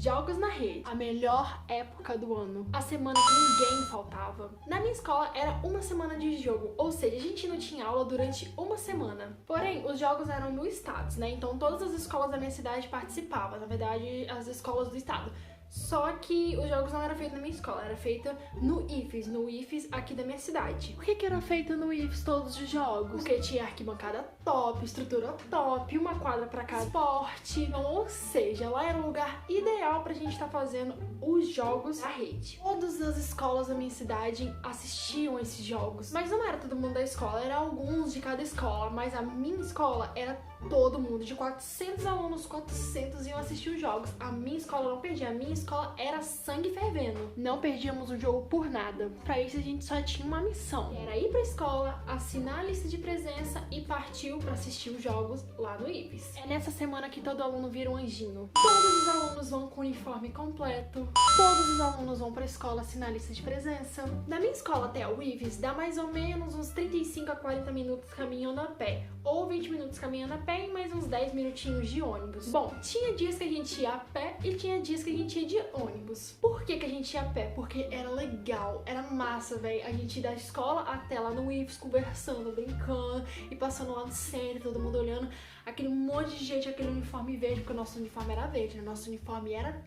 Jogos na rede, a melhor época do ano, a semana que ninguém faltava. Na minha escola era uma semana de jogo, ou seja, a gente não tinha aula durante uma semana. Porém, os jogos eram no estado, né? Então todas as escolas da minha cidade participavam, na verdade, as escolas do estado. Só que os jogos não eram feitos na minha escola, era feito no IFES aqui da minha cidade. Por que era feito no IFES todos os jogos? Porque tinha arquibancada top, estrutura top, uma quadra pra cada esporte. Então, ou seja, lá era o lugar ideal pra gente estar fazendo os jogos da rede. Todas as escolas da minha cidade assistiam esses jogos, mas não era todo mundo da escola, era alguns de cada escola, mas a minha escola era todo mundo, de 400 alunos, 400 iam assistir os jogos. A minha escola não perdia, a minha escola era sangue fervendo. Não perdíamos o jogo por nada. Pra isso a gente só tinha uma missão, que era ir pra escola, assinar a lista de presença e partiu pra assistir os jogos lá no IFES. É nessa semana que todo aluno vira um anjinho. Todos os alunos vão com o uniforme completo, todos os alunos vão pra escola assinar a lista de presença. Da minha escola até o IFES dá mais ou menos uns 35 a 40 minutos caminhando a pé, ou 20 minutos caminhando a pé e mais uns 10 minutinhos de ônibus. Bom, tinha dias que a gente ia a pé e tinha dias que a gente ia de ônibus. Por que a gente ia a pé? Porque era legal, era massa, velho. A gente ia da escola até lá no IFES conversando, brincando e passando lá no centro, todo mundo olhando aquele monte de gente, aquele uniforme verde, porque o nosso uniforme era verde, né? O nosso uniforme era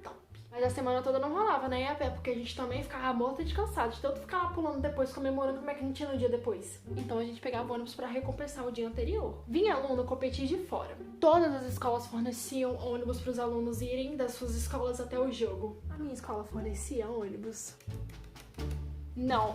top. Mas a semana toda não rolava, né? A pé, porque a gente também ficava morta de cansado, de tanto ficar lá pulando depois, comemorando como é que a gente ia no dia depois. Então a gente pegava ônibus pra recompensar o dia anterior. Vinha aluno competir de fora. Todas as escolas forneciam ônibus pros alunos irem das suas escolas até o jogo. A minha escola fornecia ônibus? Não.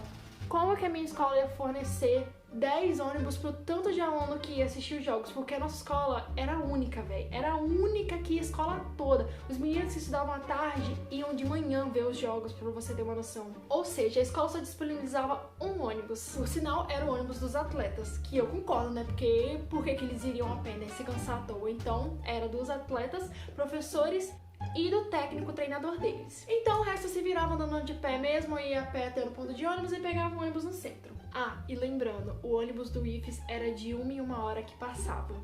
Como que a minha escola ia fornecer 10 ônibus pro tanto de aluno que ia assistir os jogos? Porque a nossa escola era única, velho. Era a única que ia a escola toda. Os meninos que estudavam à tarde iam de manhã ver os jogos, pra você ter uma noção. Ou seja, a escola só disponibilizava um ônibus. Por sinal, era o ônibus dos atletas. Que eu concordo, né? Porque por que eles iriam a pé, né? Se cansar à toa. Então, era dos atletas, professores e do técnico treinador deles. Então o resto se virava andando de pé mesmo, ia a pé até o ponto de ônibus e pegava um ônibus no centro. Ah, e lembrando, o ônibus do IFES era de 1 em 1 hora que passava.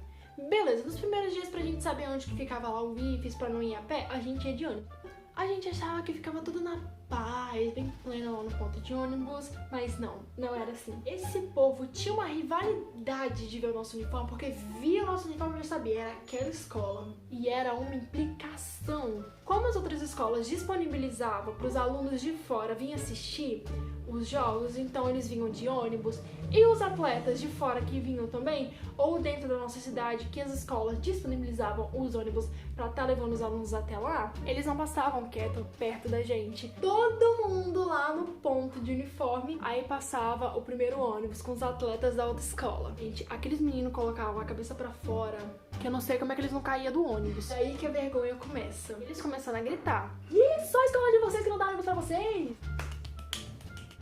Beleza, nos primeiros dias pra gente saber onde que ficava lá o IFES pra não ir a pé, a gente ia de ônibus. A gente achava que ficava tudo na paz, bem pleno lá no ponto de ônibus, mas não era assim. Esse povo tinha uma rivalidade de ver o nosso uniforme, porque via o nosso uniforme e já sabia, era aquela escola. E era uma implicação. Como as outras escolas disponibilizavam para os alunos de fora virem assistir os jogos, então eles vinham de ônibus, e os atletas de fora que vinham também, ou dentro da nossa cidade, que as escolas disponibilizavam os ônibus para estar levando os alunos até lá, eles não passavam quieto perto da gente. Todo mundo lá no ponto de uniforme, aí passava o primeiro ônibus com os atletas da outra escola. Gente, aqueles meninos colocavam a cabeça para fora, que eu não sei como é que eles não caíam do ônibus. É aí que a vergonha começa. Eles começaram a gritar: "Ih, só a escola de vocês que não dá ônibus pra vocês!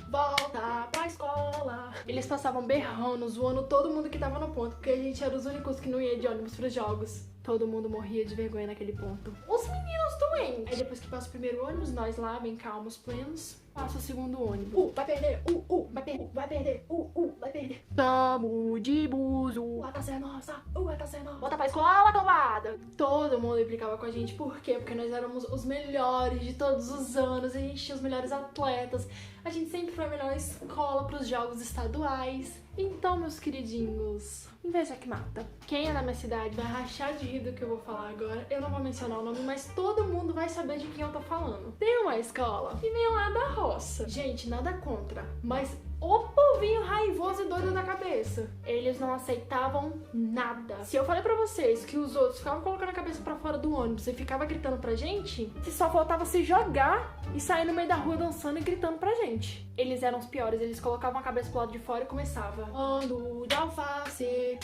Volta pra escola!" Eles passavam berrando, zoando todo mundo que tava no ponto, porque a gente era os únicos que não ia de ônibus pros jogos. Todo mundo morria de vergonha naquele ponto. Os meninos doentes! Aí depois que passa o primeiro ônibus, nós lá, bem calmos, plenos, passa o segundo ônibus. Vai perder! Vai perder! Vai perder! Vai perder! Tamo de buzo! A taça é nossa! A taça é nossa! Bota pra escola, cambada! Todo mundo implicava com a gente. Por quê? Porque nós éramos os melhores de todos os anos. A gente tinha os melhores atletas. A gente sempre foi a melhor escola pros jogos estaduais. Então, meus queridinhos, inveja que mata. Quem é da minha cidade vai rachar de rir do que eu vou falar agora. Eu não vou mencionar o nome, mas todo mundo vai saber de quem eu tô falando. Tem uma escola que vem lá da roça. Gente, nada contra, mas o povinho raivoso e doido da cabeça. Eles não aceitavam nada. Se eu falei pra vocês que os outros ficavam colocando a cabeça pra fora do ônibus e ficavam gritando pra gente, que só faltava se jogar e sair no meio da rua dançando e gritando pra gente. Eles eram os piores, eles colocavam a cabeça pro lado de fora e começava: "Ando de alface."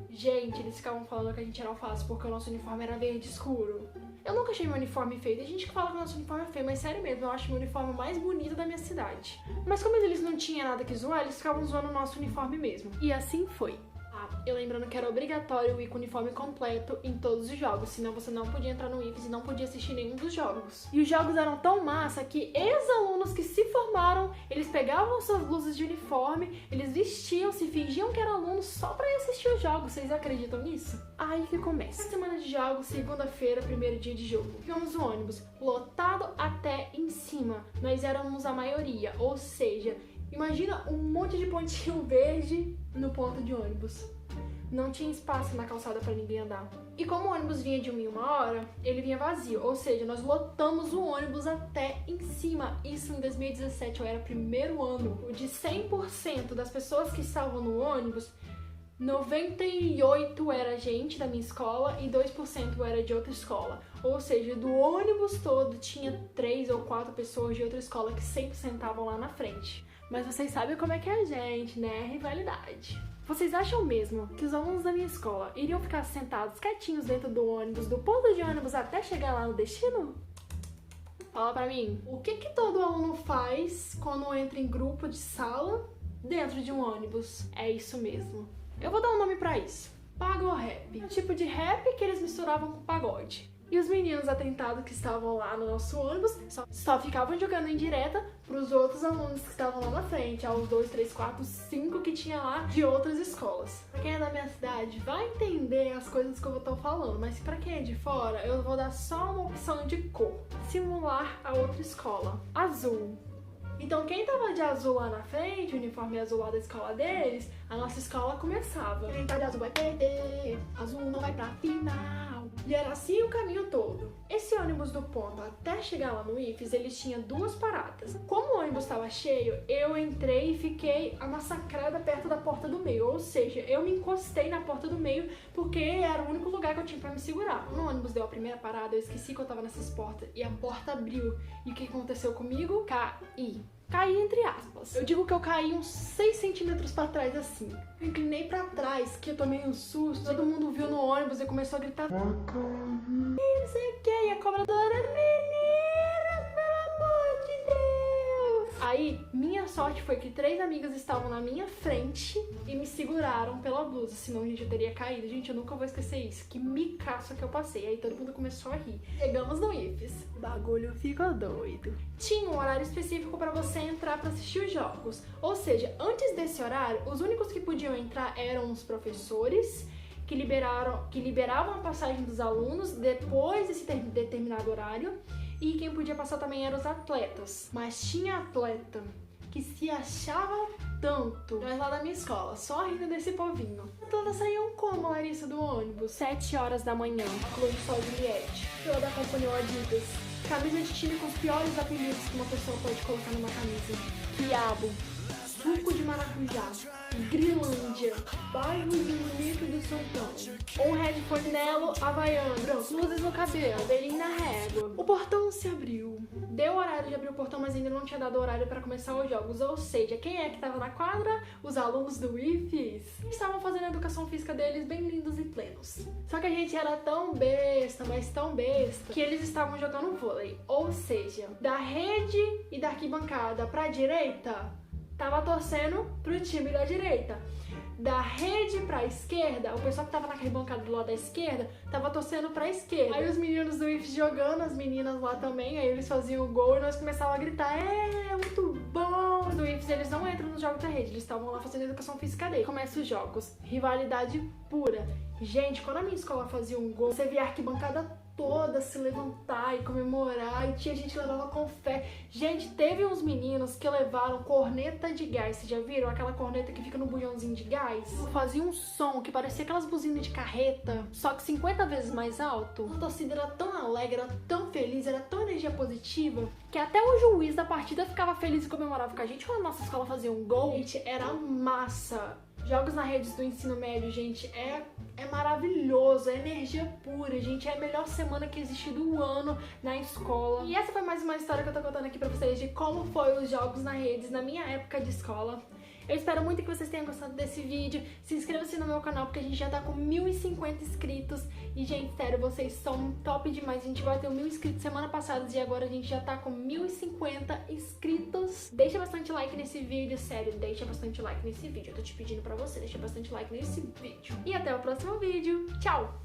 Gente, eles ficavam falando que a gente era alface porque o nosso uniforme era verde escuro. Eu nunca achei meu uniforme feio. Tem gente que fala que o nosso uniforme é feio, mas sério mesmo, eu acho meu uniforme mais bonito da minha cidade. Mas como eles não tinham nada que zoar, eles ficavam zoando o nosso uniforme mesmo. E assim foi. Ah, eu lembrando que era obrigatório ir com o uniforme completo em todos os jogos, senão você não podia entrar no IFES e não podia assistir nenhum dos jogos. E os jogos eram tão massa que ex-alunos que se formaram, eles pegavam suas blusas de uniforme, eles vestiam, se fingiam que eram alunos só pra ir assistir os jogos. Vocês acreditam nisso? Aí que começa. Semana de jogos, segunda-feira, primeiro dia de jogo. Pegamos o ônibus, lotado até em cima. Nós éramos a maioria, ou seja, imagina um monte de pontinho verde no ponto de ônibus. Não tinha espaço na calçada para ninguém andar. E como o ônibus vinha de 1 em 1 hora, ele vinha vazio. Ou seja, nós lotamos o ônibus até em cima. Isso em 2017, eu era primeiro ano. O de 100% das pessoas que estavam no ônibus, 98 era gente da minha escola e 2% era de outra escola. Ou seja, do ônibus todo tinha 3 ou 4 pessoas de outra escola que sempre sentavam lá na frente. Mas vocês sabem como é que é a gente, né? Rivalidade. Vocês acham mesmo que os alunos da minha escola iriam ficar sentados quietinhos dentro do ônibus, do ponto de ônibus até chegar lá no destino? Fala pra mim, o que todo aluno faz quando entra em grupo de sala dentro de um ônibus? É isso mesmo. Eu vou dar um nome pra isso. Pagorrap. Um tipo de rap que eles misturavam com pagode. E os meninos atentados que estavam lá no nosso ônibus só ficavam jogando em direta pros outros alunos que estavam lá na frente, aos 2, 3, 4, 5 que tinha lá de outras escolas. Pra quem é da minha cidade vai entender as coisas que eu tô falando, mas pra quem é de fora, eu vou dar só uma opção de cor. Simular a outra escola. Azul. Então quem tava de azul lá na frente, o uniforme azul lá da escola deles, a nossa escola começava. Quem tá de azul vai perder, azul não vai pra final. E era assim o caminho todo. Esse ônibus do ponto até chegar lá no IFES, eles tinham 2 paradas. Como o ônibus estava cheio, eu entrei e fiquei massacrada perto da porta do meio. Ou seja, eu me encostei na porta do meio porque era o único lugar que eu tinha pra me segurar. Quando o ônibus deu a primeira parada, eu esqueci que eu tava nessas portas e a porta abriu. E o que aconteceu comigo? Caí entre aspas. Eu digo que eu caí uns 6 centímetros pra trás assim. Eu inclinei pra trás, que eu tomei um susto. Todo mundo viu no ônibus e começou a gritar: não sei o que, e a cobradora: menina, pelo amor de Deus. Aí, minha sorte foi que 3 amigas estavam na minha frente e me seguraram pela blusa, senão, gente, eu teria caído. Gente, eu nunca vou esquecer isso. Que micaço que eu passei. Aí todo mundo começou a rir. Chegamos no IFES. O bagulho ficou doido. Tinha um horário específico para você entrar para assistir os jogos. Ou seja, antes desse horário, os únicos que podiam entrar eram os professores, que liberavam a passagem dos alunos depois desse determinado horário. E quem podia passar também eram os atletas. Mas tinha atleta que se achava tanto. Nós lá da minha escola, só rindo desse povinho. Todas saíam como, Larissa, do ônibus? 7 horas da manhã, Clube Sol Juliette, fila da Companhia Adidas, camisa de time com os piores apelidos que uma pessoa pode colocar numa camisa: quiabo, suco de maracujá, Grilândia, bairro bonito do Santão, um headphone Nelo havaiano, luzes no cabelo, belinho na régua. O portão se abriu. Deu horário de abrir o portão, mas ainda não tinha dado horário para começar os jogos. Ou seja, quem é que estava na quadra? Os alunos do IFES. Estavam fazendo a educação física deles bem lindos e plenos. Só que a gente era tão besta, mas tão besta, que eles estavam jogando vôlei. Ou seja, da rede e da arquibancada pra direita, tava torcendo pro time da direita. Da rede pra esquerda, o pessoal que tava na arquibancada do lado da esquerda tava torcendo pra esquerda. Aí os meninos do IFES jogando, as meninas lá também, aí eles faziam o gol e nós começávamos a gritar: é muito bom! Do IFES eles não entram nos jogos da rede, eles estavam lá fazendo educação física dele. Começa os jogos, rivalidade pura. Gente, quando a minha escola fazia um gol, você via a arquibancada toda se levantar e comemorar, e tinha gente que levava confete. Gente, teve uns meninos que levaram corneta de gás. Vocês já viram? Aquela corneta que fica no bujãozinho de gás? Fazia um som que parecia aquelas buzinas de carreta, só que 50 vezes mais alto. A torcida era tão alegre, era tão feliz, era tão energia positiva, que até o juiz da partida ficava feliz e comemorava com a gente quando a nossa escola fazia um gol. Gente, era massa. Jogos na rede do ensino médio, gente, é maravilhoso, é energia pura, gente, é a melhor semana que existe do ano na escola. E essa foi mais uma história que eu tô contando aqui pra vocês de como foi os jogos na redes na minha época de escola. Eu espero muito que vocês tenham gostado desse vídeo. Se inscreva-se no meu canal, porque a gente já tá com 1050 inscritos. E, gente, sério, vocês são top demais. A gente bateu 1000 inscritos semana passada e agora a gente já tá com 1050 inscritos. Deixa bastante like nesse vídeo, sério, deixa bastante like nesse vídeo. Eu tô te pedindo pra você, deixa bastante like nesse vídeo. E até o próximo vídeo. Tchau!